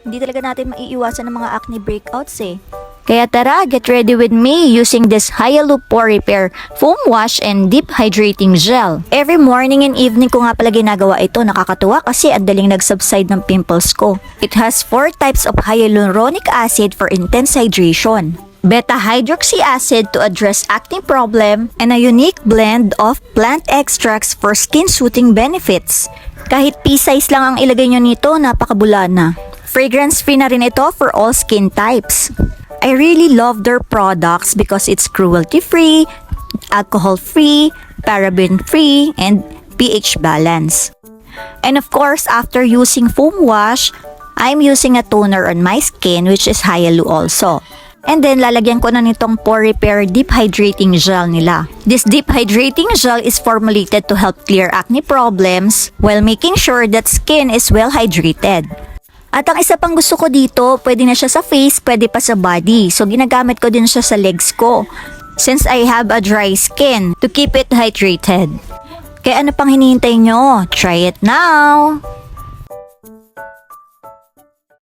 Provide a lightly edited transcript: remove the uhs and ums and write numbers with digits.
Hindi talaga natin maiiwasan ng mga acne breakouts eh. Kaya tara, get ready with me using this HYALOO Pore Repair Foam Wash and Deep Hydrating Gel. Every morning and evening ko nga pala ginagawa ito. Nakakatuwa kasi ang daling nag-subside ng pimples ko. It has 4 types of hyaluronic acid for intense hydration, beta-hydroxy acid to address acne problem, and a unique blend of plant extracts for skin-soothing benefits. Kahit pea-size lang ang ilagay nyo nito, napakabula na. Fragrance-free na rin ito for all skin types. I really love their products because it's cruelty-free, alcohol-free, paraben-free, and pH balance. And of course, after using foam wash, I'm using a toner on my skin which is HYALOO also. And then, lalagyan ko na nitong Pore Repair Deep Hydrating Gel nila. This Deep Hydrating Gel is formulated to help clear acne problems while making sure that skin is well hydrated. At ang isa pang gusto ko dito, pwede na siya sa face, pwede pa sa body. So, ginagamit ko din siya sa legs ko since I have a dry skin to keep it hydrated. Kaya ano pang hinihintay nyo? Try it now!